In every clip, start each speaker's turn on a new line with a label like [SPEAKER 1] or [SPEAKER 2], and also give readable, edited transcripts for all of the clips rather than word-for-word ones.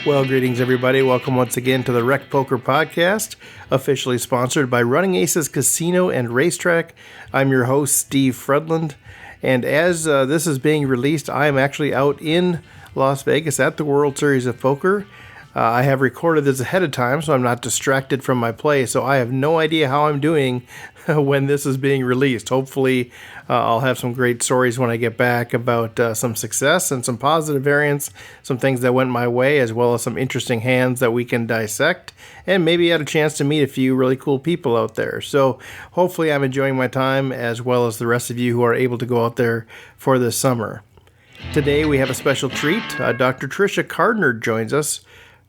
[SPEAKER 1] Well, greetings, everybody. Welcome once again to the RecPoker podcast, officially sponsored by Running Aces Casino and Racetrack. I'm your host, Steve Fredland, and as this is being released, I am actually out in Las Vegas at the World Series of Poker. I have recorded this ahead of time, so I'm not distracted from my play, so I have no idea how I'm doing when this is being released. Hopefully, I'll have some great stories when I get back about some success and some positive variants, some things that went my way, as well as some interesting hands that we can dissect, and maybe had a chance to meet a few really cool people out there. So hopefully I'm enjoying my time, as well as the rest of you who are able to go out there for this summer. Today we have a special treat. Dr. Tricia Cardner joins us.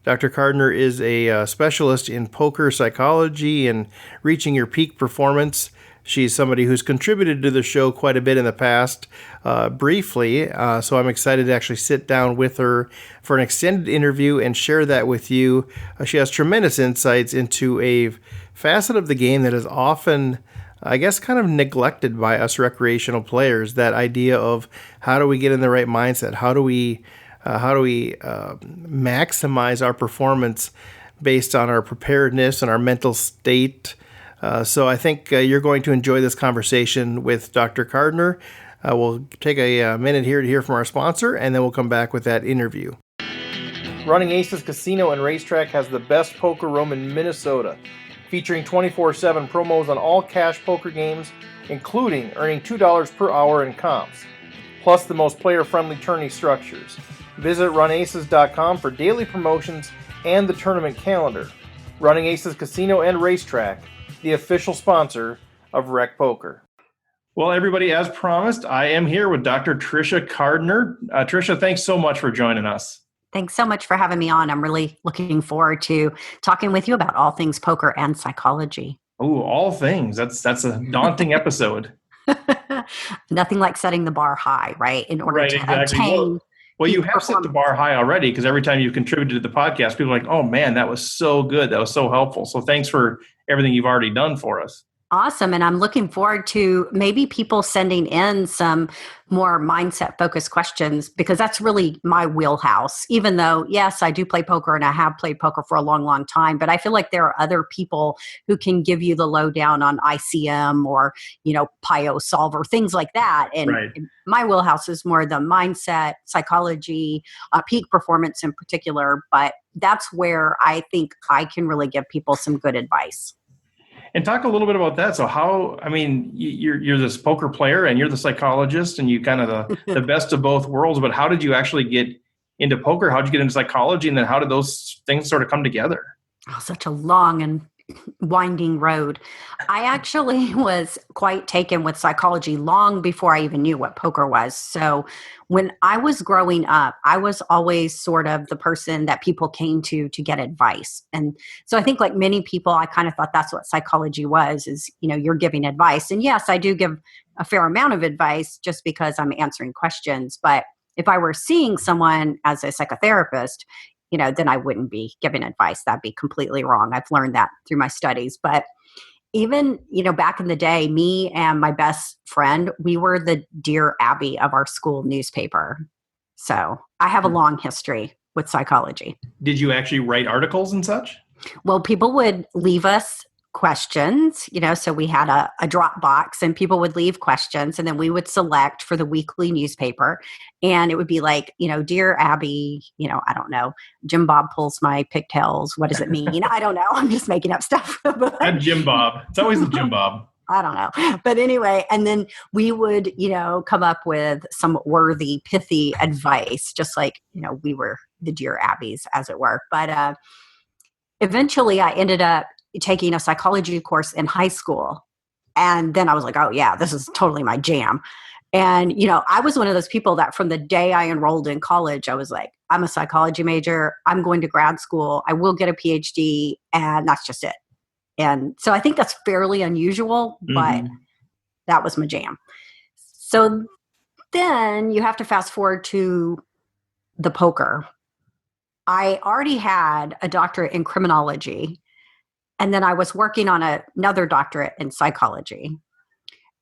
[SPEAKER 1] Dr. Cardner is a specialist in poker psychology and reaching your peak performance. She's somebody who's contributed to the show quite a bit in the past, briefly, so I'm excited to actually sit down with her for an extended interview and share that with you. She has tremendous insights into a facet of the game that is often, I guess, kind of neglected by us recreational players, that idea of how do we get in the right mindset? How do we maximize our performance based on our preparedness and our mental state? So I think you're going to enjoy this conversation with Dr. Cardner. We'll take a minute here to hear from our sponsor, and then we'll come back with that interview. Running Aces Casino and Racetrack has the best poker room in Minnesota, featuring 24/7 promos on all cash poker games, including earning $2 per hour in comps, plus the most player-friendly tourney structures. Visit runaces.com for daily promotions and the tournament calendar. Running Aces Casino and Racetrack, the official sponsor of RecPoker. Well, everybody, as promised, I am here with Dr. Tricia Cardner. Tricia, thanks so much for joining us.
[SPEAKER 2] Thanks so much for having me on. I'm really looking forward to talking with you about all things poker and psychology.
[SPEAKER 1] Oh, all things. That's a daunting episode.
[SPEAKER 2] Nothing like setting the bar high, right? In order to obtain...
[SPEAKER 1] Well, you have set the bar high already, because every time you've contributed to the podcast, people are like, oh man, that was so good. That was so helpful. So thanks for everything you've already done for us.
[SPEAKER 2] Awesome. And I'm looking forward to maybe people sending in some more mindset focused questions, because that's really my wheelhouse. Even though, yes, I do play poker and I have played poker for a long, long time, but I feel like there are other people who can give you the lowdown on ICM or, PIO solver, things like that. And
[SPEAKER 1] right.
[SPEAKER 2] My wheelhouse is more the mindset, psychology, peak performance in particular. But that's where I think I can really give people some good advice.
[SPEAKER 1] And talk a little bit about that. So you're this poker player and you're the psychologist and you kind of the best of both worlds, but how did you actually get into poker? How did you get into psychology? And then how did those things sort of come together?
[SPEAKER 2] Oh, such a long and winding road. I actually was quite taken with psychology long before I even knew what poker was. So when I was growing up, I was always sort of the person that people came to get advice. And so I think, like many people, I kind of thought that's what psychology was, is, you're giving advice. And yes, I do give a fair amount of advice just because I'm answering questions. But if I were seeing someone as a psychotherapist, then I wouldn't be giving advice. That'd be completely wrong. I've learned that through my studies. But even, back in the day, me and my best friend, we were the Dear Abby of our school newspaper. So I have a long history with psychology.
[SPEAKER 1] Did you actually write articles and such?
[SPEAKER 2] Well, people would leave us questions, so we had a drop box and people would leave questions, and then we would select for the weekly newspaper. And it would be like, Dear Abby, I don't know, Jim Bob pulls my pigtails. What does it mean? I don't know. I'm just making up stuff.
[SPEAKER 1] I'm Jim Bob. It's always the Jim Bob.
[SPEAKER 2] I don't know. But anyway, and then we would, come up with some worthy, pithy advice, just like, we were the Dear Abbeys, as it were. But eventually I ended up taking a psychology course in high school. And then I was like, oh yeah, this is totally my jam. And, I was one of those people that from the day I enrolled in college, I was like, I'm a psychology major. I'm going to grad school. I will get a PhD. And that's just it. And so I think that's fairly unusual, but that was my jam. So then you have to fast forward to the poker. I already had a doctorate in criminology. And then I was working on another doctorate in psychology.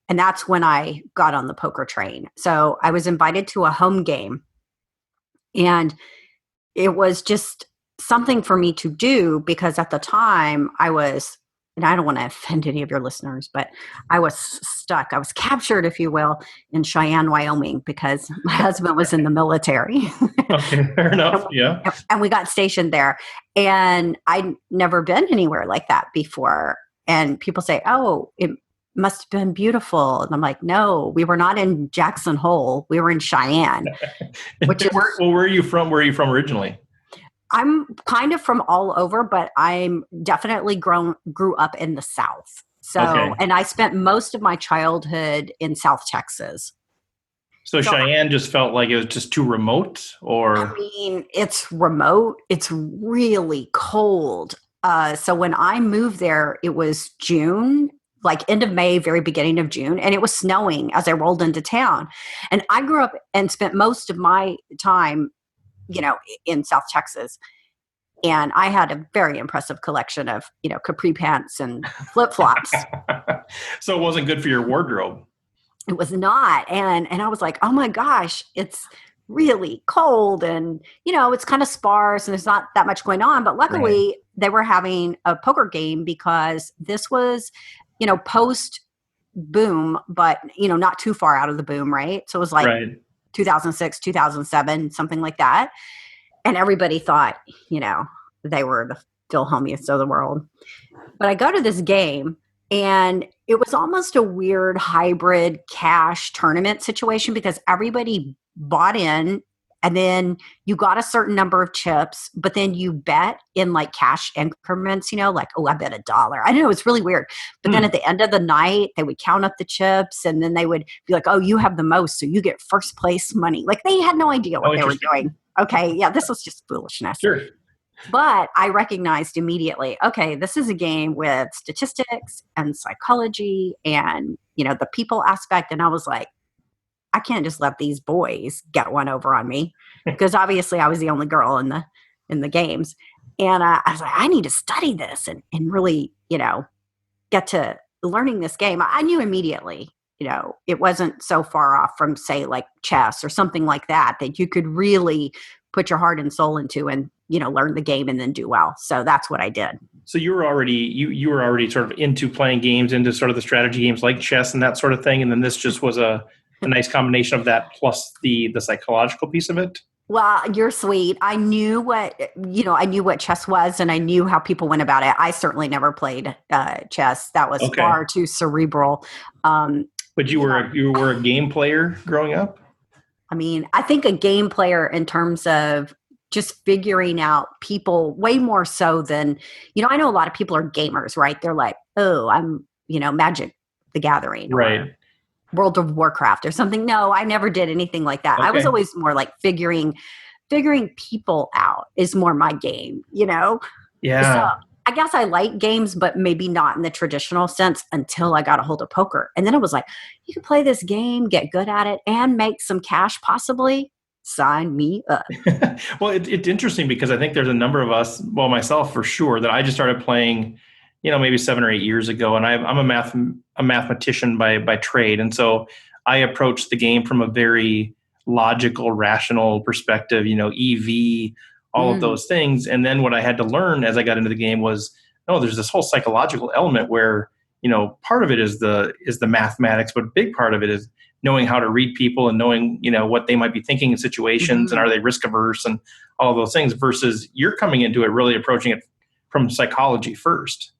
[SPEAKER 2] And that's when I got on the poker train. So I was invited to a home game. And it was just something for me to do because at the time I was, and I don't want to offend any of your listeners, but I was stuck. I was captured, if you will, in Cheyenne, Wyoming, because my husband was in the military.
[SPEAKER 1] Okay, fair enough. Yeah.
[SPEAKER 2] And we got stationed there. And I'd never been anywhere like that before. And people say, oh, it must have been beautiful. And I'm like, no, we were not in Jackson Hole. We were in Cheyenne. Which is,
[SPEAKER 1] well, where are you from? Where are you from originally?
[SPEAKER 2] I'm kind of from all over, but I'm definitely grew up in the South. So,
[SPEAKER 1] Okay.
[SPEAKER 2] And I spent most of my childhood in South Texas.
[SPEAKER 1] So Cheyenne just felt like it was just too remote, or?
[SPEAKER 2] I mean, it's remote. It's really cold. So when I moved there, it was June, like end of May, very beginning of June, and it was snowing as I rolled into town. And I grew up and spent most of my time, in South Texas. And I had a very impressive collection of, capri pants and flip-flops.
[SPEAKER 1] So it wasn't good for your wardrobe.
[SPEAKER 2] It was not. And I was like, oh my gosh, it's really cold and, it's kind of sparse and there's not that much going on. But luckily they were having a poker game because this was, post boom, but, not too far out of the boom, right? So it was like 2006, 2007, something like that. And everybody thought, they were the Phil Hellmuths of the world. But I go to this game and it was almost a weird hybrid cash tournament situation because everybody bought in and then you got a certain number of chips, but then you bet in like cash increments, like, oh, I bet $1. I don't know, it's really weird. But then at the end of the night, they would count up the chips and then they would be like, oh, you have the most, so you get first place money. Like they had no idea what they were doing. Okay, yeah, this was just foolishness.
[SPEAKER 1] Sure.
[SPEAKER 2] But I recognized immediately, okay, this is a game with statistics and psychology and, the people aspect. And I was like, I can't just let these boys get one over on me because obviously I was the only girl in the games. And I was like, I need to study this and really, get to learning this game. I knew immediately, it wasn't so far off from say like chess or something like that you could really put your heart and soul into and, learn the game and then do well. So that's what I did.
[SPEAKER 1] So you were already you were already sort of into playing games, into sort of the strategy games like chess and that sort of thing. And then this just was a nice combination of that plus the psychological piece of it.
[SPEAKER 2] Well, you're sweet. I knew what chess was and I knew how people went about it. I certainly never played chess. That was far too cerebral.
[SPEAKER 1] But you were a game player growing up?
[SPEAKER 2] I mean, I think a game player in terms of just figuring out people way more so than, I know a lot of people are gamers, right? They're like, oh, I'm, Magic the Gathering.
[SPEAKER 1] Right.
[SPEAKER 2] World of Warcraft or something. No, I never did anything like that. Okay. I was always more like figuring people out is more my game, Yeah. So I guess I like games, but maybe not in the traditional sense until I got a hold of poker. And then it was like, you can play this game, get good at it, and make some cash possibly. Sign me up.
[SPEAKER 1] Well, it's interesting because I think there's a number of us, well, myself for sure, that I just started playing, maybe 7 or 8 years ago. And I'm a mathematician by trade. And so I approached the game from a very logical, rational perspective, EV, all of those things. And then what I had to learn as I got into the game was, there's this whole psychological element where, part of it is the mathematics, but a big part of it is knowing how to read people and knowing, what they might be thinking in situations and are they risk averse and all of those things versus you're coming into it really approaching it from psychology first.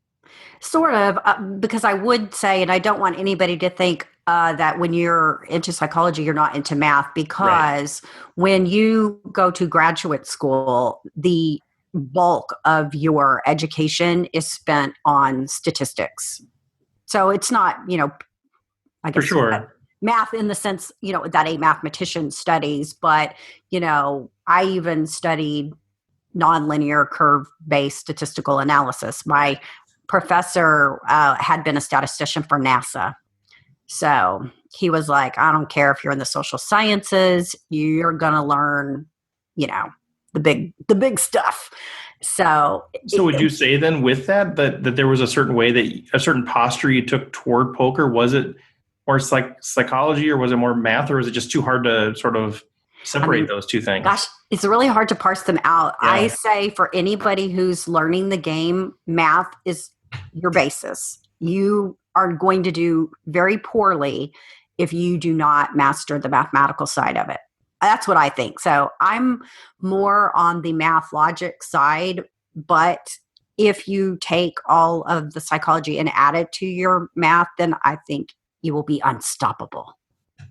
[SPEAKER 2] Sort of, because I would say, and I don't want anybody to think that when you're into psychology, you're not into math, because when you go to graduate school, the bulk of your education is spent on statistics. So it's not, I guess
[SPEAKER 1] for sure.
[SPEAKER 2] Math in the sense, that a mathematician studies, but, I even studied nonlinear curve-based statistical analysis. My professor had been a statistician for NASA. So he was like, I don't care if you're in the social sciences, you're going to learn, the big stuff. So
[SPEAKER 1] would you say then with that there was a certain way a certain posture you took toward poker? Was it more psychology or was it more math or was it just too hard to sort of separate those two things?
[SPEAKER 2] Gosh, it's really hard to parse them out.
[SPEAKER 1] Yeah.
[SPEAKER 2] I say for anybody who's learning the game, math is your basis. You are going to do very poorly if you do not master the mathematical side of it. That's what I think. So I'm more on the math logic side, but if you take all of the psychology and add it to your math, then I think you will be unstoppable.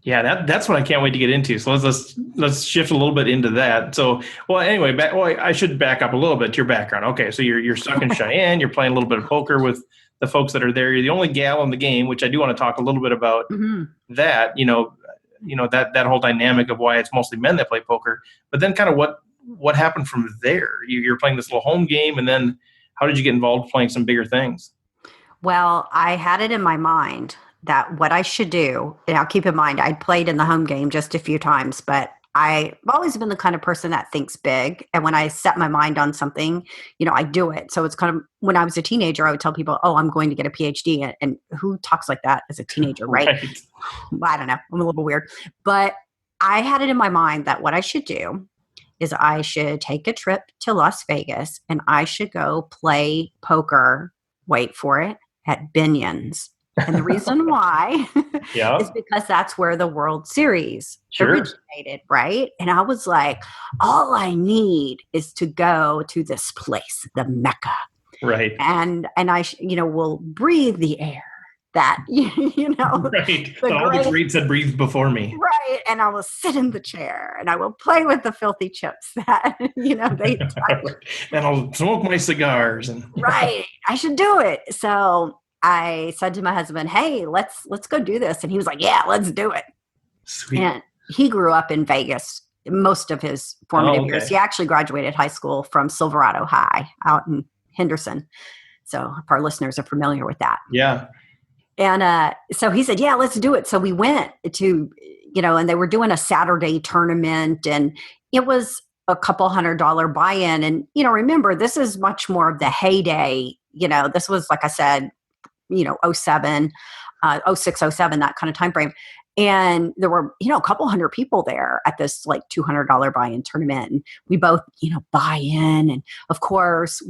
[SPEAKER 1] Yeah, that's what I can't wait to get into. So let's shift a little bit into that. So, well, anyway, I should back up a little bit to your background. Okay, so you're stuck in Cheyenne. You're playing a little bit of poker with the folks that are there. You're the only gal in the game, which I do want to talk a little bit about that. That whole dynamic of why it's mostly men that play poker. But then, kind of what happened from there? You're playing this little home game, and then how did you get involved playing some bigger things?
[SPEAKER 2] Well, I had it in my mind that what I should do, and I'll keep in mind, I'd played in the home game just a few times, but I've always been the kind of person that thinks big. And when I set my mind on something, I do it. So it's kind of, when I was a teenager, I would tell people, oh, I'm going to get a PhD. And who talks like that as a teenager, right? Well, I don't know. I'm a little weird. But I had it in my mind that what I should do is I should take a trip to Las Vegas and I should go play poker, wait for it, at Binion's. And the reason why is because that's where the World Series originated, right? And I was like, all I need is to go to this place, the Mecca.
[SPEAKER 1] Right.
[SPEAKER 2] And I, will breathe the air that,
[SPEAKER 1] right. All the greats had breathed before me.
[SPEAKER 2] Right. And I will sit in the chair and I will play with the filthy chips that, they touch.
[SPEAKER 1] And I'll smoke my cigars.
[SPEAKER 2] Right. I should do it. So I said to my husband, hey, let's go do this. And he was like, yeah, let's do it.
[SPEAKER 1] Sweet.
[SPEAKER 2] And he grew up in Vegas most of his formative years. He actually graduated high school from Silverado High out in Henderson. So if our listeners are familiar with that.
[SPEAKER 1] Yeah.
[SPEAKER 2] And so he said, yeah, let's do it. So we went to, and they were doing a Saturday tournament and it was a couple $100 buy-in. And, remember, this is much more of the heyday. This was, like I said, 07, 06, 07, that kind of time frame. And there were, a couple hundred people there at this like $200 buy-in tournament. And we both, buy in. And of course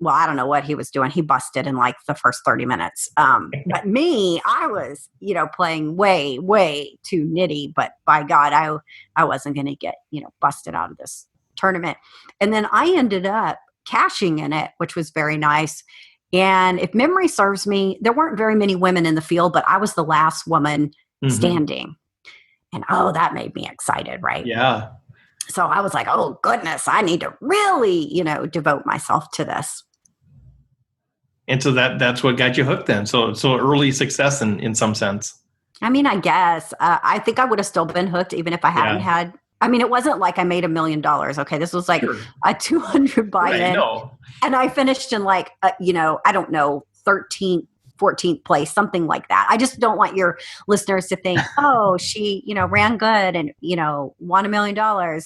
[SPEAKER 2] I don't know what he was doing. He busted in like the first 30 minutes. But me, I was, playing way, way too nitty. But by God, I wasn't going to get, busted out of this tournament. And then I ended up cashing in it, which was very nice. And if memory serves me, there weren't very many women in the field, but I was the last woman standing. And that made me excited, right?
[SPEAKER 1] Yeah.
[SPEAKER 2] So I was like, oh, goodness, I need to really, devote myself to this.
[SPEAKER 1] And so that's what got you hooked then. So early success in some sense.
[SPEAKER 2] I mean, I guess. I think I would have still been hooked even if I hadn't had. I mean, it wasn't like I made $1 million. Okay, this was like a 200 buy-in.
[SPEAKER 1] Right,
[SPEAKER 2] and I finished in like, I don't know, 13th, 14th place, something like that. I just don't want your listeners to think, oh, she, ran good and, won $1 million.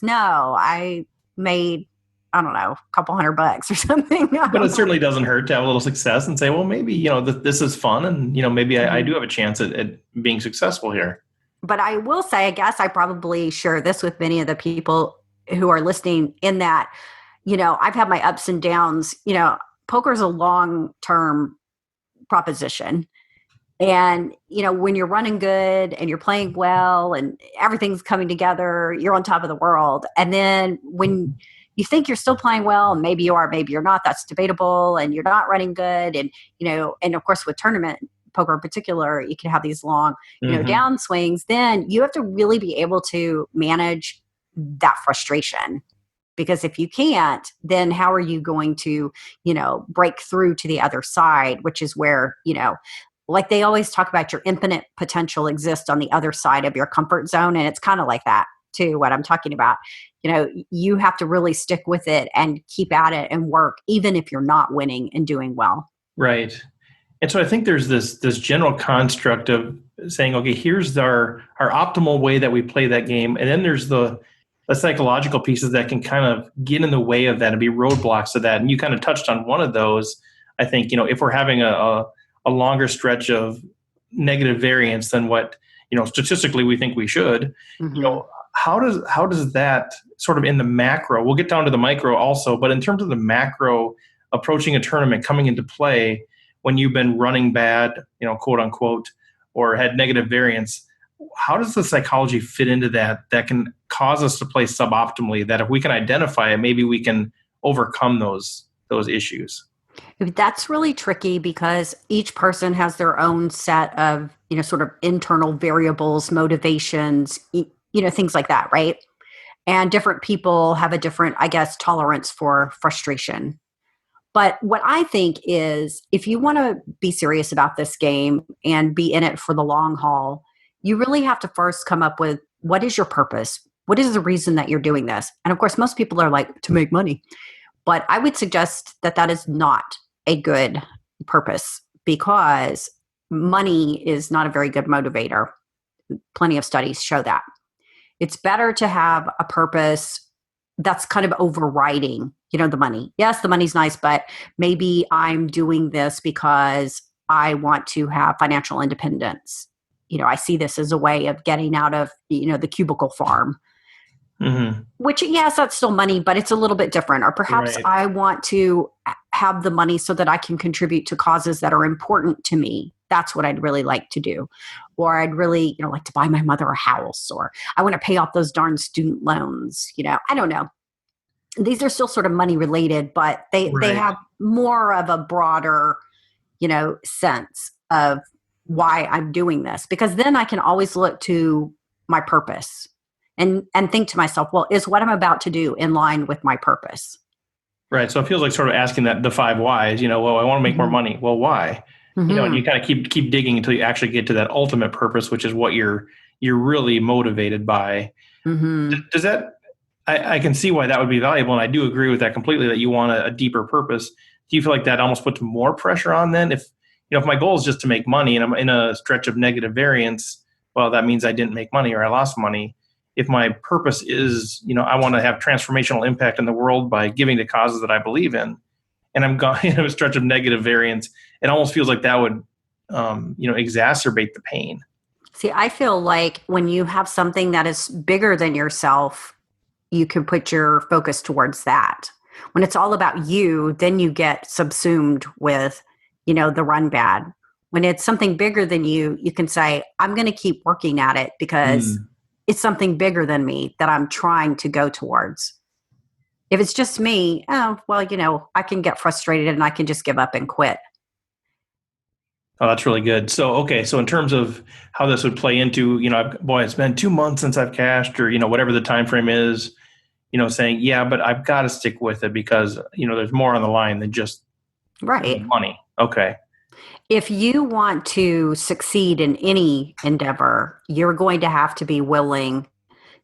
[SPEAKER 2] No, I made, I don't know, a couple $100 or something.
[SPEAKER 1] But it certainly doesn't hurt to have a little success and say, well, maybe, this is fun. And, maybe I do have a chance at being successful here.
[SPEAKER 2] But I will say, I guess I probably share this with many of the people who are listening in that, I've had my ups and downs. Poker is a long-term proposition. And, when you're running good and you're playing well and everything's coming together, you're on top of the world. And then when you think you're still playing well, and maybe you are, maybe you're not, that's debatable, and you're not running good. And, and of course with tournament poker in particular, you can have these long, down swings. Then you have to really be able to manage that frustration. Because if you can't, then how are you going to, break through to the other side, which is where, like they always talk about your infinite potential exists on the other side of your comfort zone. And it's kind of like that too, what I'm talking about. You have to really stick with it and keep at it and work, even if you're not winning and doing well.
[SPEAKER 1] Right. And so I think there's this general construct of saying, okay, here's our optimal way that we play that game. And then there's the psychological pieces that can kind of get in the way of that and be roadblocks to that. And you kind of touched on one of those. I think, if we're having a longer stretch of negative variance than what, statistically we think we should, how does that sort of in the macro, we'll get down to the micro also, but in terms of the macro approaching a tournament coming into play when you've been running bad, quote unquote, or had negative variance, how does the psychology fit into that can cause us to play suboptimally, that if we can identify it, maybe we can overcome those issues?
[SPEAKER 2] That's really tricky because each person has their own set of, sort of internal variables, motivations, things like that, right? And different people have a different, I guess, tolerance for frustration. But what I think is if you want to be serious about this game and be in it for the long haul, you really have to first come up with what is your purpose? What is the reason that you're doing this? And of course, most people are like, to make money. But I would suggest that that is not a good purpose because money is not a very good motivator. Plenty of studies show that. It's better to have a purpose that's kind of overriding, the money. Yes, the money's nice, but maybe I'm doing this because I want to have financial independence. I see this as a way of getting out of, the cubicle farm. Mm-hmm. Which, yes, that's still money, but it's a little bit different. Or perhaps right. I want to have the money so that I can contribute to causes that are important to me. That's what I'd really like to do. Or I'd really, like to buy my mother a house, or I want to pay off those darn student loans. I don't know. These are still sort of money related, but they have more of a broader, sense of why I'm doing this, because then I can always look to my purpose. And think to myself, well, is what I'm about to do in line with my purpose?
[SPEAKER 1] Right. So it feels like sort of asking the 5 whys, well, I want to make more money. Well, why? Mm-hmm. And you kind of keep digging until you actually get to that ultimate purpose, which is what you're really motivated by. Mm-hmm. Does that, I can see why that would be valuable. And I do agree with that completely, that you want a deeper purpose. Do you feel like that almost puts more pressure on then? If my goal is just to make money and I'm in a stretch of negative variance, well, that means I didn't make money or I lost money. If my purpose is, I want to have transformational impact in the world by giving to causes that I believe in, and I'm going in a stretch of negative variance, it almost feels like that would, exacerbate the pain.
[SPEAKER 2] See, I feel like when you have something that is bigger than yourself, you can put your focus towards that. When it's all about you, then you get subsumed with, the run bad. When it's something bigger than you, you can say, I'm going to keep working at it because it's something bigger than me that I'm trying to go towards. If it's just me, oh, well, I can get frustrated and I can just give up and quit.
[SPEAKER 1] Oh, that's really good. So, okay. So in terms of how this would play into, it's been 2 months since I've cashed, or, whatever the time frame is, saying, yeah, but I've got to stick with it because, there's more on the line than just money. Okay.
[SPEAKER 2] If you want to succeed in any endeavor, you're going to have to be willing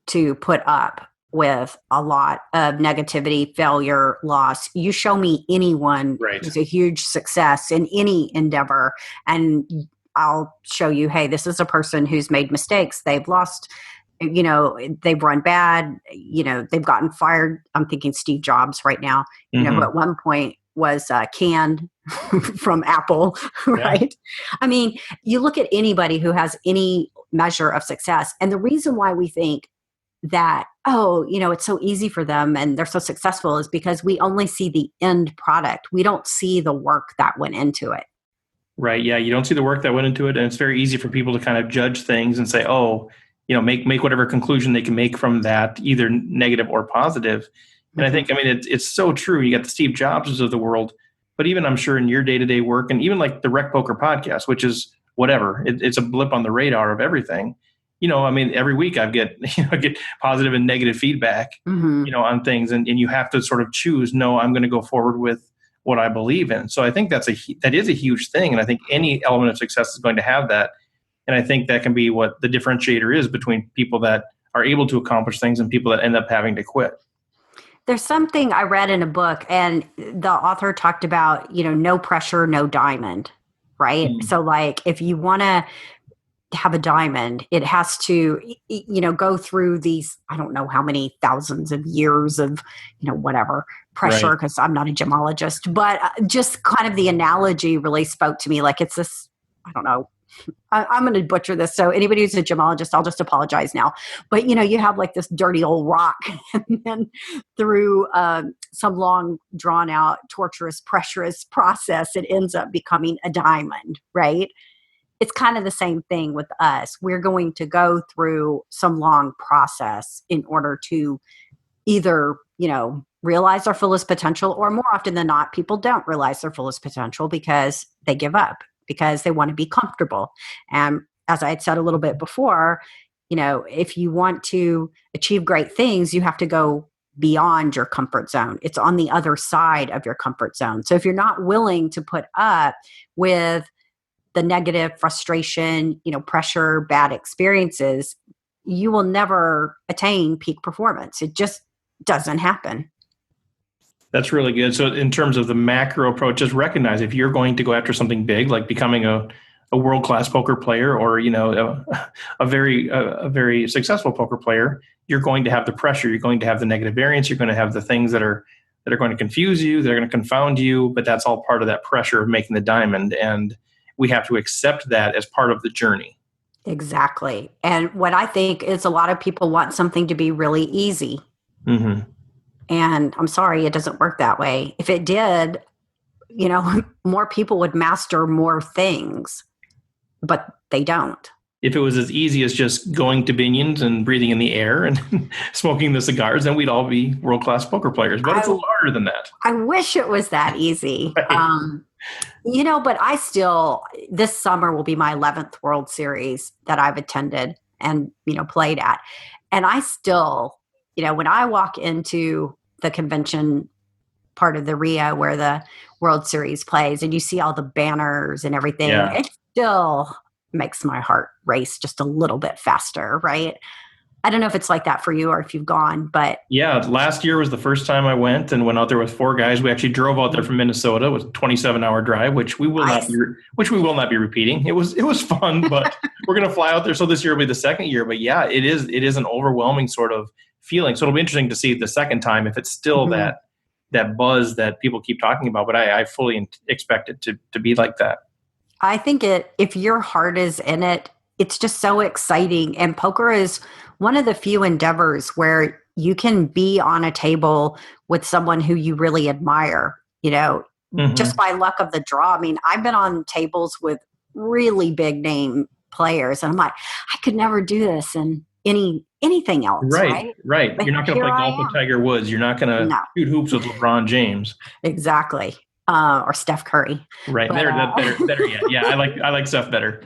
[SPEAKER 2] to put up with a lot of negativity, failure, loss. You show me anyone who's a huge success in any endeavor, and I'll show you, hey, this is a person who's made mistakes. They've lost, they've run bad, they've gotten fired. I'm thinking Steve Jobs right now, who at one point was canned from Apple, right? Yeah. I mean, you look at anybody who has any measure of success, and the reason why we think that, it's so easy for them and they're so successful is because we only see the end product. We don't see the work that went into it.
[SPEAKER 1] Right. Yeah. You don't see the work that went into it. And it's very easy for people to kind of judge things and say, make whatever conclusion they can make from that, either negative or positive. And I think, it's so true. You got the Steve Jobs of the world, but even I'm sure in your day-to-day work, and even like the RecPoker podcast, which is whatever, it's a blip on the radar of everything. Every week I get positive and negative feedback, on things, and you have to sort of choose, no, I'm going to go forward with what I believe in. So I think that is a huge thing. And I think any element of success is going to have that. And I think that can be what the differentiator is between people that are able to accomplish things and people that end up having to quit.
[SPEAKER 2] There's something I read in a book, and the author talked about, no pressure, no diamond, right? Mm-hmm. So like if you want to have a diamond, it has to, go through these, I don't know how many thousands of years of, whatever pressure, because I'm not a gemologist, but just kind of the analogy really spoke to me. Like it's this, I don't know, I'm going to butcher this. So anybody who's a gemologist, I'll just apologize now. But, you have like this dirty old rock and then through some long drawn out, torturous, pressurous process, it ends up becoming a diamond, right? It's kind of the same thing with us. We're going to go through some long process in order to either, realize our fullest potential, or more often than not, people don't realize their fullest potential because they give up, because they want to be comfortable. And as I had said a little bit before, if you want to achieve great things, you have to go beyond your comfort zone. It's on the other side of your comfort zone. So if you're not willing to put up with the negative frustration, pressure, bad experiences, you will never attain peak performance. It just doesn't happen.
[SPEAKER 1] That's really good. So in terms of the macro approach, just recognize if you're going to go after something big, like becoming a world-class poker player, or, a very successful poker player, you're going to have the pressure. You're going to have the negative variance. You're going to have the things that are going to confuse you. They're going to confound you, but that's all part of that pressure of making the diamond. And we have to accept that as part of the journey.
[SPEAKER 2] Exactly. And what I think is a lot of people want something to be really easy.
[SPEAKER 1] Mm-hmm.
[SPEAKER 2] And I'm sorry, it doesn't work that way. If it did, more people would master more things, but they don't.
[SPEAKER 1] If it was as easy as just going to Binion's and breathing in the air and smoking the cigars, then we'd all be world-class poker players. But it's a lot harder than that.
[SPEAKER 2] I wish it was that easy.
[SPEAKER 1] Right.
[SPEAKER 2] But I still, this summer will be my 11th World Series that I've attended and, played at. And I still, when I walk into the convention part of the Rio where the World Series plays and you see all the banners and everything, it still makes my heart race just a little bit faster, right? I don't know if it's like that for you or if you've gone, but
[SPEAKER 1] yeah, last year was the first time I went and went out there with 4 guys. We actually drove out there from Minnesota with a 27-hour drive, which we will not be repeating. It was fun, but we're going to fly out there. So this year will be the second year, but yeah, it is an overwhelming sort of feeling. So it'll be interesting to see the second time if it's still that buzz that people keep talking about. But I fully expect it to be like that.
[SPEAKER 2] I think if your heart is in it, it's just so exciting. And poker is one of the few endeavors where you can be on a table with someone who you really admire, just by luck of the draw. I mean, I've been on tables with really big name players and I'm like, I could never do this in anything else. Right.
[SPEAKER 1] But you're not going to play golf with Tiger Woods. You're not going to shoot hoops with LeBron James.
[SPEAKER 2] Exactly. Or Steph Curry.
[SPEAKER 1] Right. But, better yet. Yeah. I like Steph better.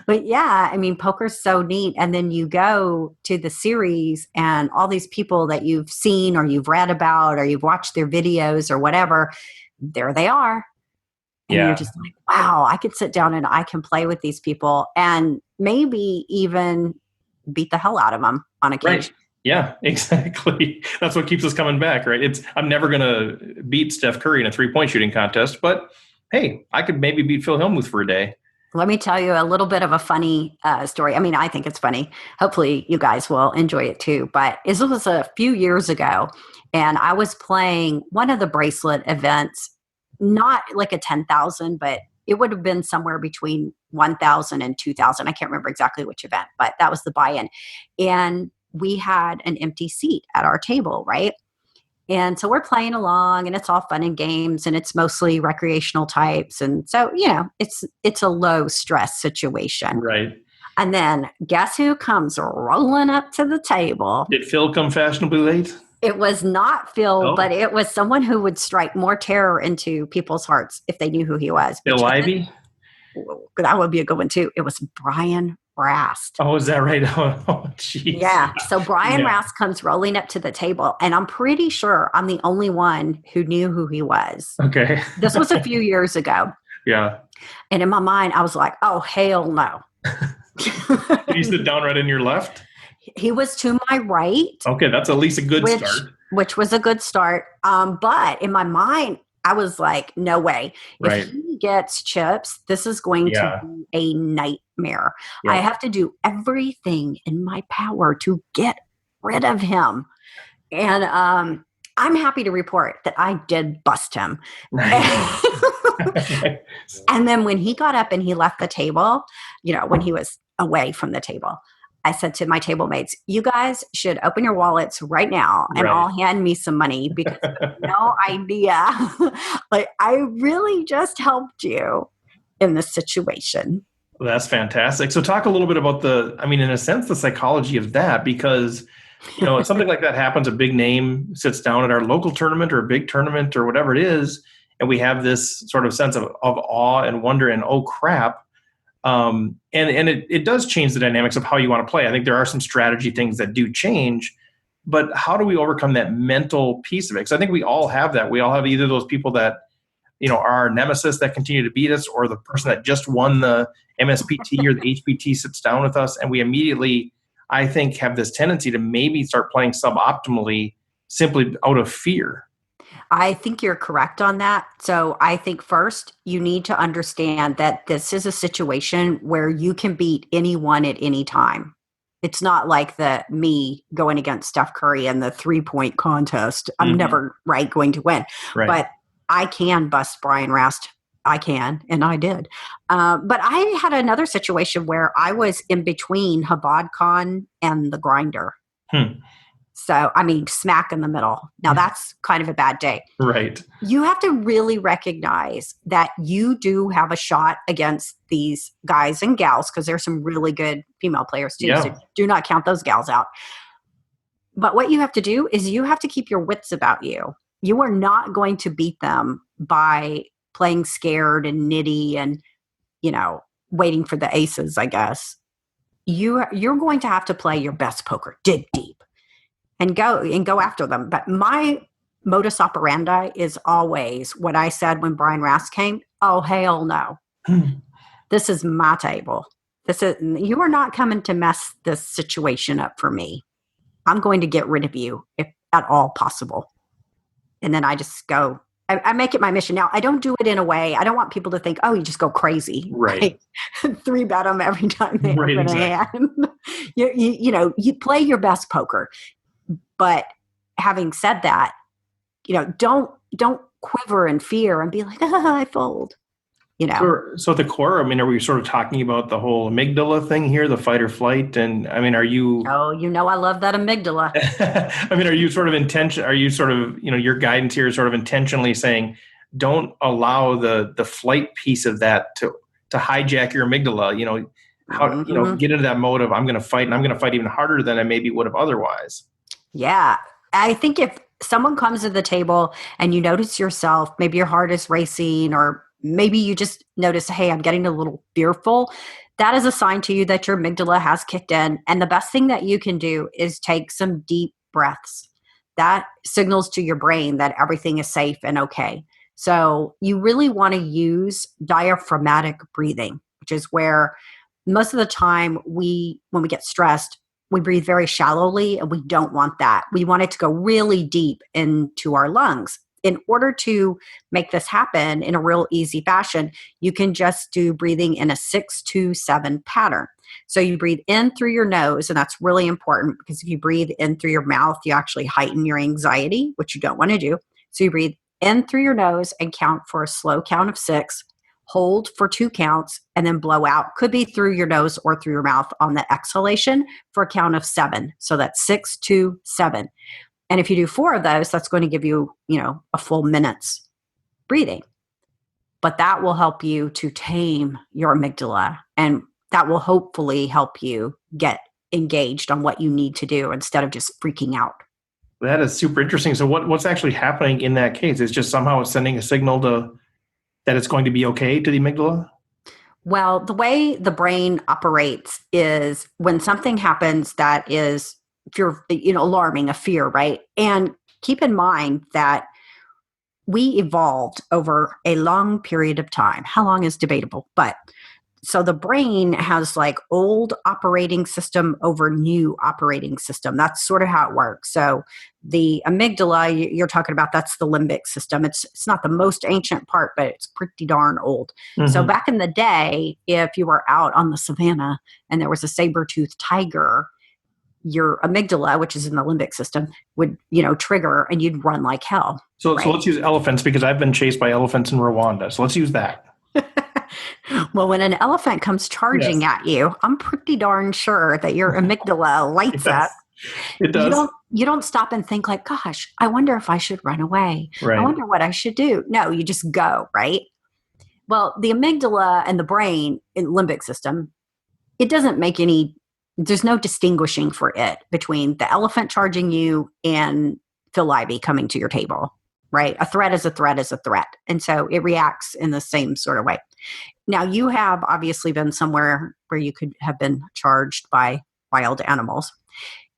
[SPEAKER 2] But yeah, I mean, poker's so neat. And then you go to the series and all these people that you've seen or you've read about or you've watched their videos or whatever, there they are. And you're just like, wow, I could sit down and I can play with these people and maybe even beat the hell out of them on occasion.
[SPEAKER 1] Right. Yeah, exactly. That's what keeps us coming back, right? I'm never going to beat Steph Curry in a 3-point shooting contest, but hey, I could maybe beat Phil Hellmuth for a day.
[SPEAKER 2] Let me tell you a little bit of a funny story. I mean, I think it's funny. Hopefully you guys will enjoy it too. But this was a few years ago, and I was playing one of the bracelet events, not like a 10,000, but it would have been somewhere between 1,000 and 2,000. I can't remember exactly which event, but that was the buy-in. And we had an empty seat at our table, right? And so we're playing along and it's all fun and games and it's mostly recreational types. And so, it's a low stress situation.
[SPEAKER 1] Right.
[SPEAKER 2] And then guess who comes rolling up to the table?
[SPEAKER 1] Did Phil come fashionably late?
[SPEAKER 2] It was not Phil, but it was someone who would strike more terror into people's hearts if they knew who he was.
[SPEAKER 1] Bill Ivey?
[SPEAKER 2] That would be a good one too. It was Brian Rast.
[SPEAKER 1] Oh, is that right? Oh, jeez.
[SPEAKER 2] Yeah. So Brian Rast comes rolling up to the table, and I'm pretty sure I'm the only one who knew who he was.
[SPEAKER 1] Okay.
[SPEAKER 2] This was a few years ago.
[SPEAKER 1] Yeah.
[SPEAKER 2] And in my mind, I was like, oh, hell no.
[SPEAKER 1] Did he sit down right in your left?
[SPEAKER 2] He was to my right.
[SPEAKER 1] Okay, that's at least a good start.
[SPEAKER 2] Which was a good start. But in my mind, I was like, no way.
[SPEAKER 1] Right.
[SPEAKER 2] If he gets chips, this is going to be a nightmare. Yeah. I have to do everything in my power to get rid of him. And I'm happy to report that I did bust him.
[SPEAKER 1] Nice.
[SPEAKER 2] And then when he got up and he left the table, when he was away from the table, I said to my table mates, you guys should open your wallets right now and
[SPEAKER 1] Right.
[SPEAKER 2] all hand me some money because you have no idea. Like, I really just helped you in this situation.
[SPEAKER 1] That's fantastic. So talk a little bit about in a sense, the psychology of that, because, if something like that happens, a big name sits down at our local tournament or a big tournament or whatever it is, and we have this sort of sense of awe and wonder and, oh, crap. And it does change the dynamics of how you want to play. I think there are some strategy things that do change, but how do we overcome that mental piece of it? Because I think we all have that. We all have either those people that, are our nemesis that continue to beat us, or the person that just won the MSPT or the HPT sits down with us, and we immediately, I think, have this tendency to maybe start playing suboptimally simply out of fear.
[SPEAKER 2] I think you're correct on that. So I think first you need to understand that this is a situation where you can beat anyone at any time. It's not like me going against Steph Curry in the 3-point contest. I'm never going to win.
[SPEAKER 1] Right.
[SPEAKER 2] But I can bust Brian Rast. I can, and I did. But I had another situation where I was in between Habad Khan and the grinder. So, smack in the middle. Now, that's kind of a bad day.
[SPEAKER 1] Right.
[SPEAKER 2] You have to really recognize that you do have a shot against these guys and gals, because there's some really good female players too.
[SPEAKER 1] Yeah.
[SPEAKER 2] So do not count those gals out. But what you have to do is you have to keep your wits about you. You are not going to beat them by playing scared and nitty and, waiting for the aces, I guess. You're going to have to play your best poker, dig deep, and go after them. But my modus operandi is always what I said when Brian Rast came. Oh, hell no. This is my table. You are not coming to mess this situation up for me. I'm going to get rid of you if at all possible. And then I just go, I make it my mission. Now, I don't do it in a way, I don't want people to think, oh, you just go crazy.
[SPEAKER 1] Right.
[SPEAKER 2] 3-bet them every time they open a hand. You play your best poker. But having said that, don't quiver in fear and be like, I fold.
[SPEAKER 1] So at the core, are we sort of talking about the whole amygdala thing here, the fight or flight? And are you?
[SPEAKER 2] Oh, I love that amygdala.
[SPEAKER 1] Are you sort of your guidance here is sort of intentionally saying, don't allow the flight piece of that to hijack your amygdala. Get into that mode of I'm going to fight, and I'm going to fight even harder than I maybe would have otherwise.
[SPEAKER 2] Yeah. I think if someone comes to the table and you notice yourself, maybe your heart is racing, or maybe you just notice, hey, I'm getting a little fearful, that is a sign to you that your amygdala has kicked in. And the best thing that you can do is take some deep breaths. That signals to your brain that everything is safe and okay. So you really want to use diaphragmatic breathing, which is where most of the time when we get stressed, we breathe very shallowly, and we don't want that. We want it to go really deep into our lungs. In order to make this happen in a real easy fashion, you can just do breathing in a 6-2-7 pattern. So you breathe in through your nose, and that's really important because if you breathe in through your mouth, you actually heighten your anxiety, which you don't want to do. So you breathe in through your nose and count for a slow count of 6. Hold for 2 counts, and then blow out. Could be through your nose or through your mouth on the exhalation for a count of 7. So that's 6, 2, 7. And if you do 4 of those, that's going to give you, a full minute's breathing. But that will help you to tame your amygdala, and that will hopefully help you get engaged on what you need to do instead of just freaking out.
[SPEAKER 1] That is super interesting. So what's actually happening in that case? It's just somehow it's sending a signal that it's going to be okay to the amygdala?
[SPEAKER 2] Well, the way the brain operates is when something happens that is alarming, a fear, right? And keep in mind that we evolved over a long period of time. How long is debatable, but so the brain has like old operating system over new operating system. That's sort of how it works. So the amygdala you're talking about, that's the limbic system. It's not the most ancient part, but it's pretty darn old. Mm-hmm. So back in the day, if you were out on the savannah and there was a saber-toothed tiger, your amygdala, which is in the limbic system, would, trigger and you'd run like hell.
[SPEAKER 1] So
[SPEAKER 2] right?
[SPEAKER 1] let's use elephants because I've been chased by elephants in Rwanda. So let's use that.
[SPEAKER 2] Well, when an elephant comes charging at you, I'm pretty darn sure that your amygdala lights up.
[SPEAKER 1] It does.
[SPEAKER 2] You don't stop and think like, gosh, I wonder if I should run away.
[SPEAKER 1] Right.
[SPEAKER 2] I wonder what I should do. No, you just go, right? Well, the amygdala and the brain in limbic system, it doesn't make there's no distinguishing for it between the elephant charging you and Phil Ivey coming to your table, right? A threat is a threat is a threat. And so it reacts in the same sort of way. Now, you have obviously been somewhere where you could have been charged by wild animals.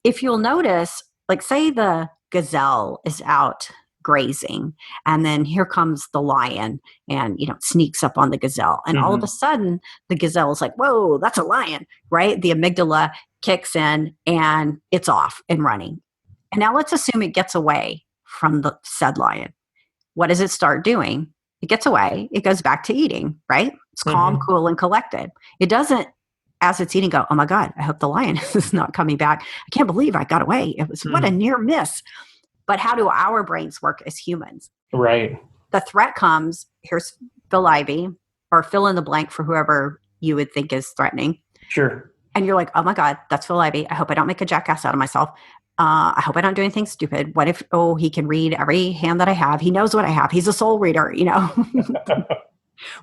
[SPEAKER 2] If you'll notice, like say the gazelle is out grazing and then here comes the lion and, sneaks up on the gazelle. And all of a sudden the gazelle is like, whoa, that's a lion, right? The amygdala kicks in and it's off and running. And now let's assume it gets away from the said lion. What does it start doing? It gets away. It goes back to eating, right? It's calm, cool, and collected. It doesn't, as it's eating, go, oh my God, I hope the lion is not coming back. I can't believe I got away. It was what a near miss. But how do our brains work as humans?
[SPEAKER 1] Right.
[SPEAKER 2] The threat comes, here's Phil Ivey, or fill in the blank for whoever you would think is threatening.
[SPEAKER 1] Sure.
[SPEAKER 2] And you're like, oh my God, that's Phil Ivey. I hope I don't make a jackass out of myself. I hope I don't do anything stupid. What if, he can read every hand that I have. He knows what I have. He's a soul reader,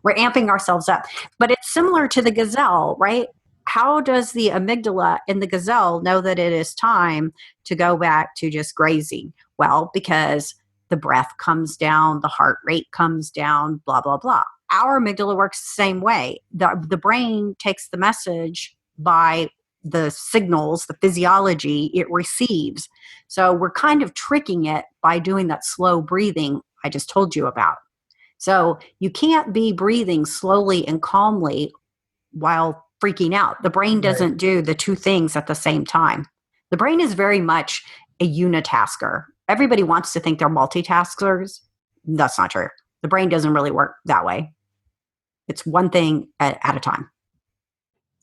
[SPEAKER 2] We're amping ourselves up. But it's similar to the gazelle, right? How does the amygdala in the gazelle know that it is time to go back to just grazing? Well, because the breath comes down, the heart rate comes down, blah, blah, blah. Our amygdala works the same way. The brain takes the message by the signals, the physiology it receives. So we're kind of tricking it by doing that slow breathing I just told you about. So you can't be breathing slowly and calmly while freaking out. The brain doesn't do the two things at the same time. The brain is very much a unitasker. Everybody wants to think they're multitaskers. That's not true. The brain doesn't really work that way. It's one thing at a time.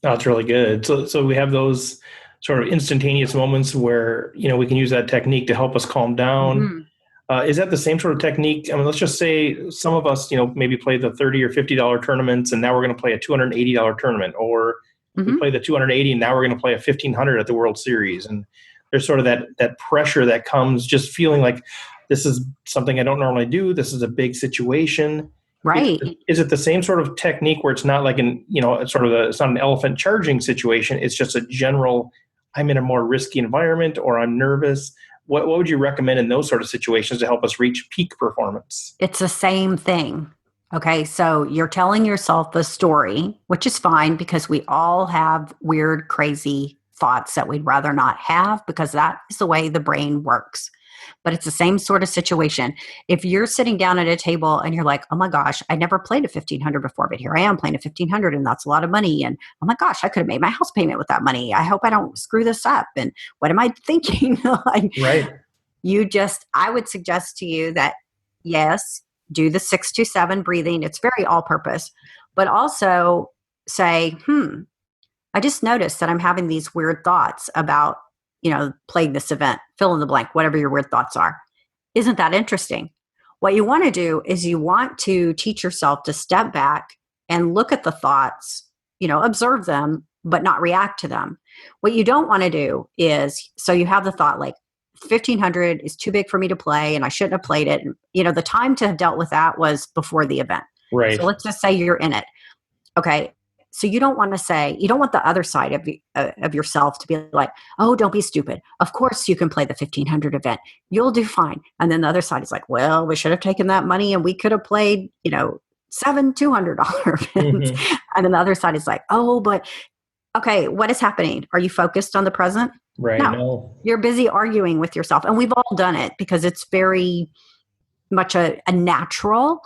[SPEAKER 1] That's really good. So we have those sort of instantaneous moments where, we can use that technique to help us calm down. Is that the same sort of technique? I mean, let's just say some of us, maybe play the $30 or $50 tournaments, and now we're going to play a $280 tournament, or we play the $280 and now we're going to play a $1,500 at the World Series. And there's sort of that pressure that comes just feeling like this is something I don't normally do. This is a big situation.
[SPEAKER 2] Right.
[SPEAKER 1] Is it the same sort of technique where it's not like it's not an elephant charging situation. It's just a general, I'm in a more risky environment or I'm nervous. What would you recommend in those sort of situations to help us reach peak performance?
[SPEAKER 2] It's the same thing. Okay. So you're telling yourself a story, which is fine because we all have weird, crazy thoughts that we'd rather not have because that is the way the brain works. But it's the same sort of situation. If you're sitting down at a table and you're like, oh my gosh, I never played a $1,500 before, but here I am playing a $1,500 and that's a lot of money. And oh my gosh, I could have made my house payment with that money. I hope I don't screw this up. And what am I thinking?
[SPEAKER 1] Right.
[SPEAKER 2] I would suggest to you that, yes, do the 6-7 breathing. It's very all purpose, but also say, I just noticed that I'm having these weird thoughts about playing this event, fill in the blank, whatever your weird thoughts are. Isn't that interesting? What you want to do is you want to teach yourself to step back and look at the thoughts, observe them, but not react to them. What you don't want to do is, so you have the thought like, 1,500 is too big for me to play and I shouldn't have played it. And, the time to have dealt with that was before the event.
[SPEAKER 1] Right.
[SPEAKER 2] So let's just say you're in it. Okay. So you don't want the other side of yourself to be like, oh, don't be stupid. Of course you can play the 1,500 event. You'll do fine. And then the other side is like, well, we should have taken that money and we could have played, 7 $200 events. And then the other side is like, oh, but okay, what is happening? Are you focused on the present?
[SPEAKER 1] Right. No.
[SPEAKER 2] You're busy arguing with yourself. And we've all done it because it's very much a natural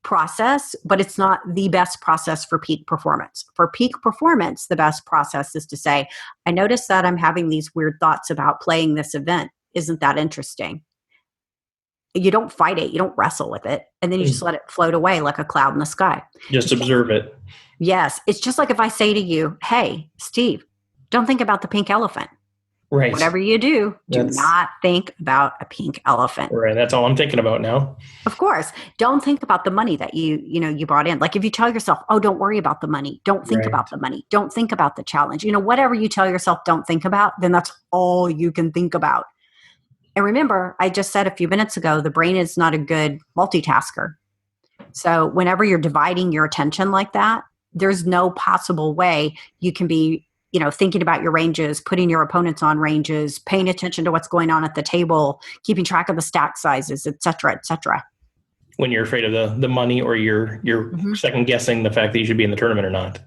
[SPEAKER 2] process, but it's not the best process for peak performance. For peak performance, the best process is to say, I notice that I'm having these weird thoughts about playing this event. Isn't that interesting? You don't fight it. You don't wrestle with it. And then you just let it float away like a cloud in the sky.
[SPEAKER 1] Just observe it.
[SPEAKER 2] Yes. It's just like if I say to you, hey, Steve, don't think about the pink elephant.
[SPEAKER 1] Right.
[SPEAKER 2] Whatever you do
[SPEAKER 1] That's
[SPEAKER 2] not think about a pink elephant.
[SPEAKER 1] right. That's all I'm thinking about now.
[SPEAKER 2] Of course, don't think about the money that you brought in. Like if you tell yourself, "Oh, don't worry about the money. Don't think
[SPEAKER 1] Right.
[SPEAKER 2] about the money. Don't think about the challenge." Whatever you tell yourself don't think about, then that's all you can think about. And remember, I just said a few minutes ago, the brain is not a good multitasker. So whenever you're dividing your attention like that, there's no possible way you can be, thinking about your ranges, putting your opponents on ranges, paying attention to what's going on at the table, keeping track of the stack sizes, et cetera, et cetera.
[SPEAKER 1] When you're afraid of the money, or you're second guessing the fact that you should be in the tournament or not.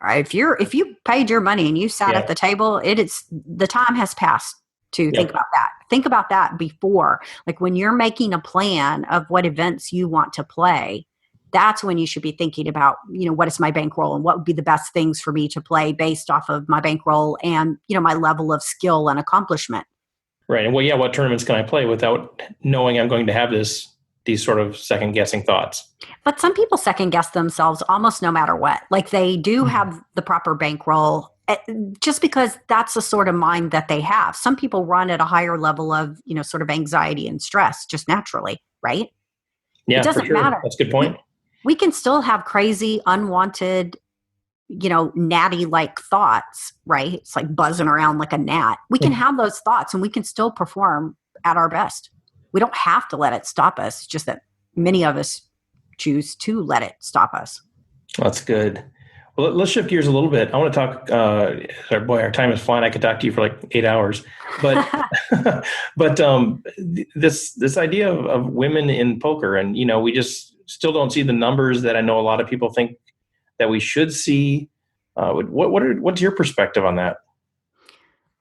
[SPEAKER 2] If you paid your money and you sat at the table, the time has passed to think about that. Think about that before, like when you're making a plan of what events you want to play. That's when you should be thinking about, what is my bankroll and what would be the best things for me to play based off of my bankroll and, my level of skill and accomplishment.
[SPEAKER 1] Right. And what tournaments can I play without knowing I'm going to have these sort of second guessing thoughts?
[SPEAKER 2] But some people second guess themselves almost no matter what. Like they do have the proper bankroll just because that's the sort of mind that they have. Some people run at a higher level of, sort of anxiety and stress just naturally, right?
[SPEAKER 1] Yeah,
[SPEAKER 2] it doesn't
[SPEAKER 1] for sure.
[SPEAKER 2] matter.
[SPEAKER 1] That's a good point.
[SPEAKER 2] We can still have crazy, unwanted, natty like thoughts, right? It's like buzzing around like a gnat. We can have those thoughts and we can still perform at our best. We don't have to let it stop us, just that many of us choose to let it stop us.
[SPEAKER 1] That's good. Well, let's shift gears a little bit. I want to talk, our time is flying. I could talk to you for like 8 hours, but, this idea of women in poker, and, we just still don't see the numbers that I know a lot of people think that we should see. What's your perspective on that?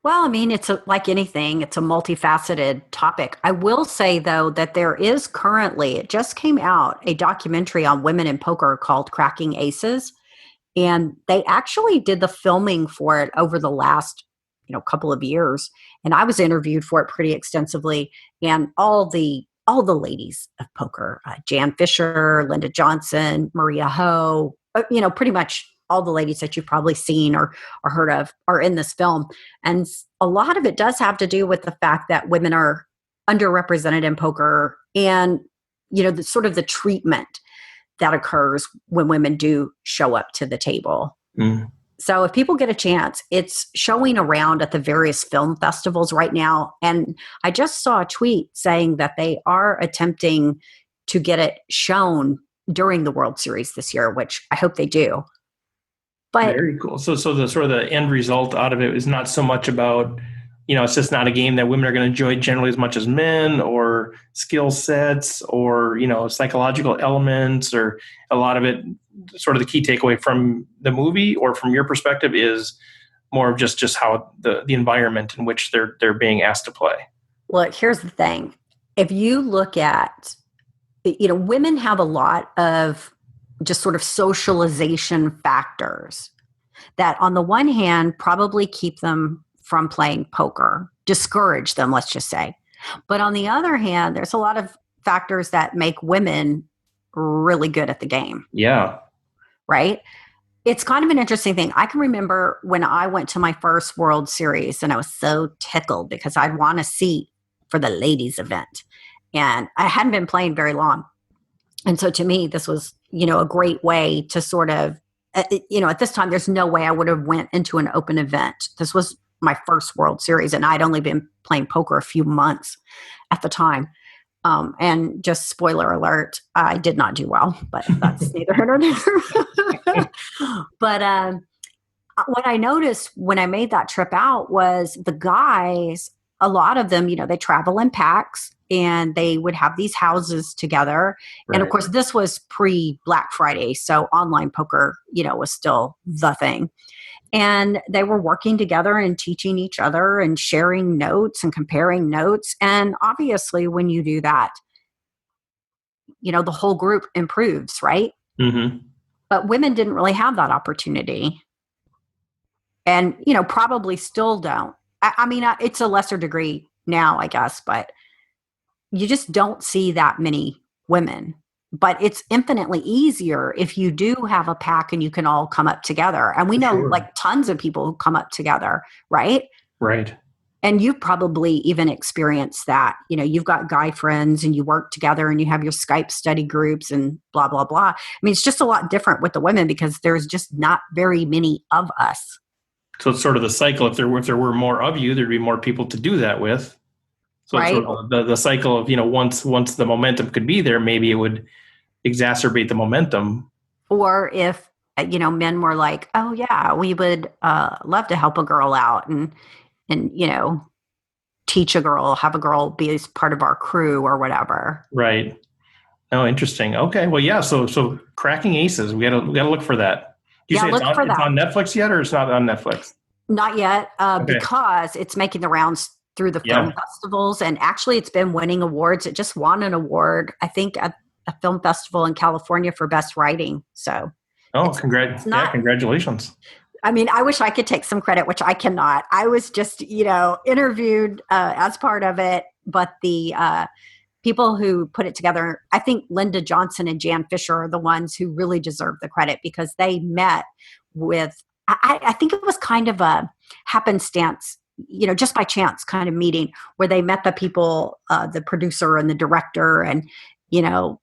[SPEAKER 2] Well, I mean, like anything, it's a multifaceted topic. I will say, though, that there is currently, it just came out, a documentary on women in poker called Cracking Aces. And they actually did the filming for it over the last, couple of years. And I was interviewed for it pretty extensively. And all the ladies of poker, Jan Fisher, Linda Johnson, Maria Ho, pretty much all the ladies that you've probably seen or heard of are in this film. And a lot of it does have to do with the fact that women are underrepresented in poker and, the sort of the treatment that occurs when women do show up to the table.
[SPEAKER 1] Mm.
[SPEAKER 2] So if people get a chance, it's showing around at the various film festivals right now. And I just saw a tweet saying that they are attempting to get it shown during the World Series this year, which I hope they do. But
[SPEAKER 1] very cool. So the sort of the end result out of it is not so much about, it's just not a game that women are going to enjoy generally as much as men, or skill sets, or, psychological elements, or a lot of it, sort of the key takeaway from the movie or from your perspective is more of just how the environment in which they're being asked to play.
[SPEAKER 2] Look, here's the thing. If you look at, women have a lot of just sort of socialization factors that on the one hand probably keep them from playing poker, discourage them, let's just say. But on the other hand, there's a lot of factors that make women really good at the game.
[SPEAKER 1] Yeah.
[SPEAKER 2] Right? It's kind of an interesting thing. I can remember when I went to my first World Series and I was so tickled because I'd won a seat for the ladies event. And I hadn't been playing very long. And so to me, this was, a great way to sort of, at this time, there's no way I would have went into an open event. This was my first World Series, and I'd only been playing poker a few months at the time. And just spoiler alert, I did not do well, but that's neither here nor there. But what I noticed when I made that trip out was the guys, a lot of them, they travel in packs and they would have these houses together. Right. And of course, this was pre-Black Friday. So online poker, was still the thing. And they were working together and teaching each other and sharing notes and comparing notes. And obviously, when you do that, the whole group improves, right?
[SPEAKER 1] Mm-hmm.
[SPEAKER 2] But women didn't really have that opportunity. And, probably still don't. I mean, it's a lesser degree now, I guess, but you just don't see that many women. But it's infinitely easier if you do have a pack and you can all come up together. And we know like tons of people who come up together, right?
[SPEAKER 1] Right.
[SPEAKER 2] And you've probably even experienced that. You've got guy friends and you work together and you have your Skype study groups and blah, blah, blah. I mean, it's just a lot different with the women because there's just not very many of us.
[SPEAKER 1] So it's sort of the cycle. If there were more of you, there'd be more people to do that with. So
[SPEAKER 2] right?
[SPEAKER 1] It's sort of the cycle of, once the momentum could be there, maybe it would exacerbate the momentum.
[SPEAKER 2] Or if, men were like, oh yeah, we would love to help a girl out and teach a girl, have a girl be as part of our crew or whatever.
[SPEAKER 1] Right. Oh, interesting. Okay. Well, yeah. So Cracking Aces, we gotta look for that. Do you say it's on Netflix yet, or it's not on Netflix?
[SPEAKER 2] Not yet, because it's making the rounds through the film festivals, and actually, it's been winning awards. It just won an award, I think, at a film festival in California for best writing. So,
[SPEAKER 1] congratulations.
[SPEAKER 2] I mean, I wish I could take some credit, which I cannot. I was just, interviewed as part of it, but the people who put it together, I think Linda Johnson and Jan Fisher are the ones who really deserve the credit because they met with, I think it was kind of a happenstance, just by chance kind of meeting where they met the people, the producer and the director, and,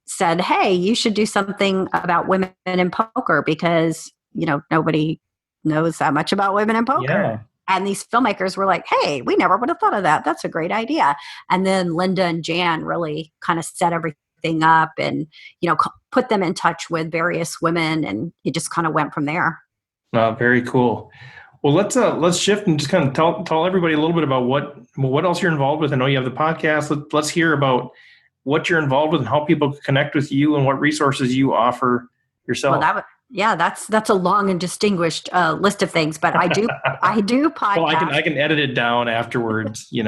[SPEAKER 2] said, hey, you should do something about women in poker because, nobody knows that much about women in poker.
[SPEAKER 1] Yeah.
[SPEAKER 2] And these filmmakers were like, hey, we never would have thought of that. That's a great idea. And then Linda and Jan really kind of set everything up and, put them in touch with various women. And it just kind of went from there.
[SPEAKER 1] Very cool. Well, let's shift and just kind of tell everybody a little bit about what else you're involved with. I know you have the podcast. Let's hear about what you're involved with and how people connect with you and what resources you offer yourself.
[SPEAKER 2] Well, that's a long and distinguished list of things, but I do podcast.
[SPEAKER 1] Well, I can edit it down afterwards,
[SPEAKER 2] You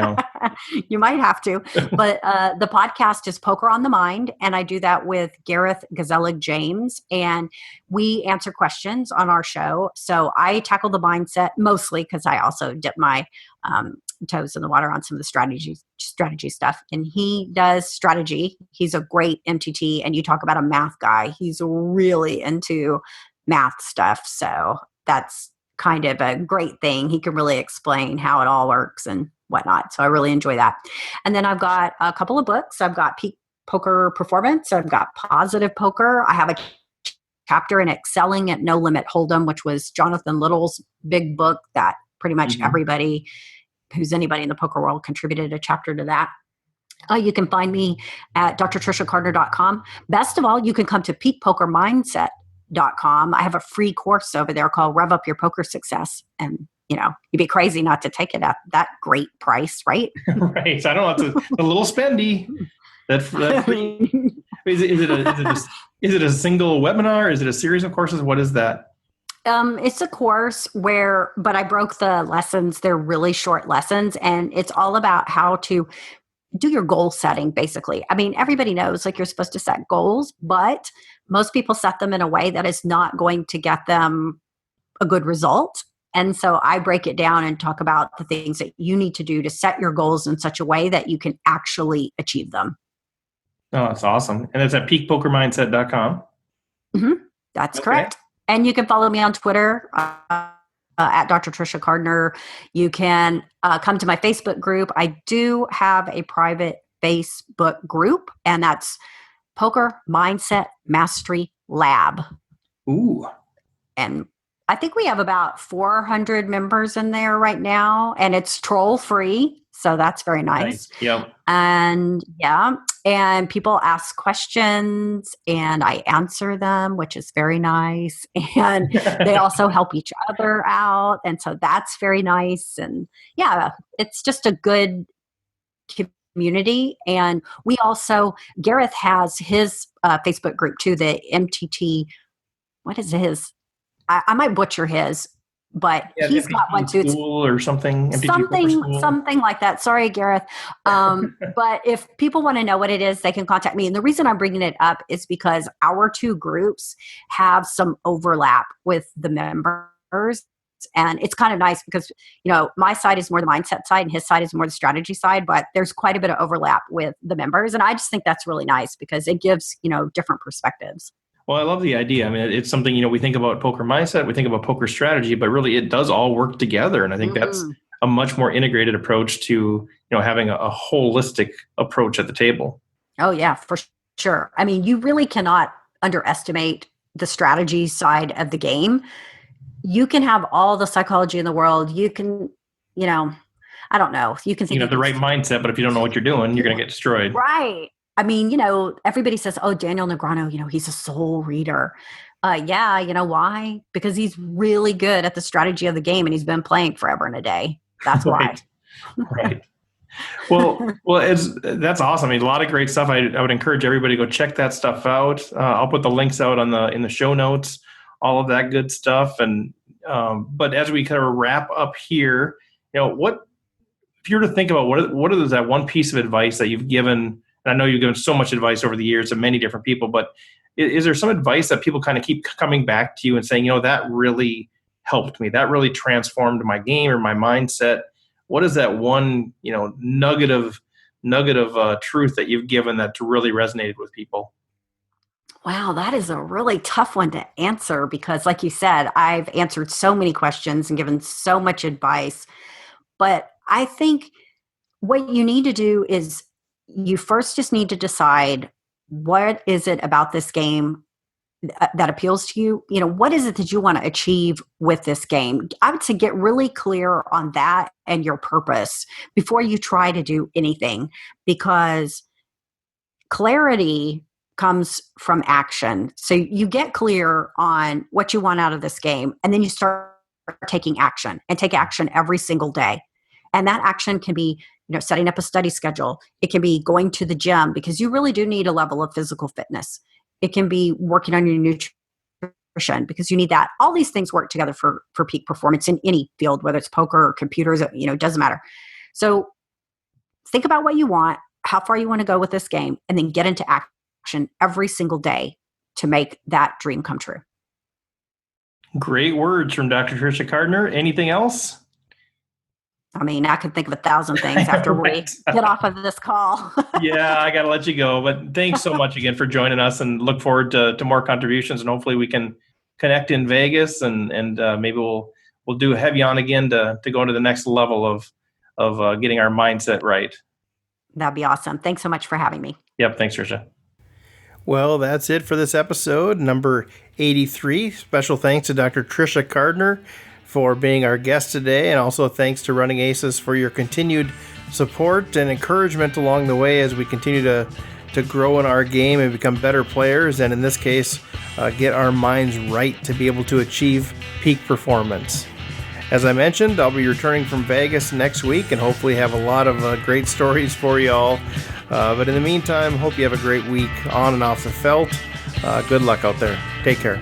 [SPEAKER 2] might have to, but the podcast is Poker on the Mind, and I do that with Gareth Gazelig James, and we answer questions on our show. So I tackle the mindset mostly because I also dip my toes in the water on some of the strategy stuff, and he does strategy. He's a great MTT, and you talk about a math guy. He's really into math stuff, so that's kind of a great thing. He can really explain how it all works and whatnot, so I really enjoy that. And then I've got a couple of books. I've got Peak Poker Performance. I've got Positive Poker. I have a chapter in Excelling at No Limit Hold'em, which was Jonathan Little's big book that pretty much everybody who's anybody in the poker world contributed a chapter to that. You can find me at drtriciacardner.com. Best of all, you can come to peakpokermindset.com. I have a free course over there called Rev Up Your Poker Success. And, you'd be crazy not to take it at that great price, right?
[SPEAKER 1] Right. So I don't know. It's a little spendy. That's is it a single webinar? Is it a series of courses? What is that?
[SPEAKER 2] It's a course but I broke the lessons. They're really short lessons, and it's all about how to do your goal setting, basically. I mean, everybody knows you're supposed to set goals, but most people set them in a way that is not going to get them a good result. And so I break it down and talk about the things that you need to do to set your goals in such a way that you can actually achieve them.
[SPEAKER 1] Oh, that's awesome. And it's at peakpokermindset.com.
[SPEAKER 2] Mm-hmm. That's correct. And you can follow me on Twitter at Dr. Tricia Cardner. You can come to my Facebook group. I do have a private Facebook group, and that's Poker Mindset Mastery Lab.
[SPEAKER 1] Ooh.
[SPEAKER 2] And I think we have about 400 members in there right now, and it's troll free. So that's very nice.
[SPEAKER 1] Yep.
[SPEAKER 2] And people ask questions and I answer them, which is very nice. And they also help each other out. And so that's very nice. And it's just a good community. And we also, Gareth has his Facebook group too, the MTT. What is his? I might butcher his. But he's got one too.
[SPEAKER 1] School or something.
[SPEAKER 2] Something like that. Sorry, Gareth. But if people want to know what it is, they can contact me. And the reason I'm bringing it up is because our two groups have some overlap with the members. And it's kind of nice because, my side is more the mindset side and his side is more the strategy side. But there's quite a bit of overlap with the members. And I just think that's really nice because it gives, different perspectives.
[SPEAKER 1] Well, I love the idea. I mean, it's something, we think about poker mindset, we think about poker strategy, but really it does all work together. And I think that's a much more integrated approach to, having a holistic approach at the table.
[SPEAKER 2] Oh yeah, for sure. I mean, you really cannot underestimate the strategy side of the game. You can have all the psychology in the world. You can, I don't know. You can think
[SPEAKER 1] you have the right mindset, but if you don't know what you're doing, you're going to get destroyed.
[SPEAKER 2] Right. I mean, everybody says, oh, Daniel Negreanu, he's a soul reader. Yeah, you know why? Because he's really good at the strategy of the game and he's been playing forever and a day. That's
[SPEAKER 1] right.
[SPEAKER 2] why.
[SPEAKER 1] Right. Well, that's awesome. I mean, a lot of great stuff. I would encourage everybody to go check that stuff out. I'll put the links out in the show notes, all of that good stuff. And but as we kind of wrap up here, what if you were to think about what is that one piece of advice that you've given? And I know you've given so much advice over the years to many different people, but is there some advice that people kind of keep coming back to you and saying, that really helped me, that really transformed my game or my mindset? What is that one, nugget of truth that you've given that really resonated with people?
[SPEAKER 2] Wow, that is a really tough one to answer because, like you said, I've answered so many questions and given so much advice. But I think what you need to do is you first just need to decide, what is it about this game that appeals to you? What is it that you want to achieve with this game? I would say get really clear on that and your purpose before you try to do anything, because clarity comes from action. So you get clear on what you want out of this game, and then you start taking action, and take action every single day. And that action can be, setting up a study schedule. It can be going to the gym because you really do need a level of physical fitness. It can be working on your nutrition because you need that. All these things work together for peak performance in any field, whether it's poker or computers, it doesn't matter. So think about what you want, how far you want to go with this game, and then get into action every single day to make that dream come true.
[SPEAKER 1] Great words from Dr. Tricia Cardner. Anything else?
[SPEAKER 2] I mean, I could think of 1,000 things after
[SPEAKER 1] right.
[SPEAKER 2] we get off of this call.
[SPEAKER 1] Yeah, I got to let you go. But thanks so much again for joining us, and look forward to more contributions. And hopefully we can connect in Vegas, and maybe we'll have you on again to go to the next level of getting our mindset right.
[SPEAKER 2] That'd be awesome. Thanks so much for having me.
[SPEAKER 1] Yep. Thanks, Tricia.
[SPEAKER 3] Well, that's it for this episode, number 83. Special thanks to Dr. Tricia Cardner for being our guest today, and also thanks to Running Aces for your continued support and encouragement along the way as we continue to grow in our game and become better players, and in this case, get our minds right to be able to achieve peak performance. As I mentioned, I'll be returning from Vegas next week and hopefully have a lot of great stories for you all. But in the meantime, hope you have a great week on and off the felt. Good luck out there. Take care.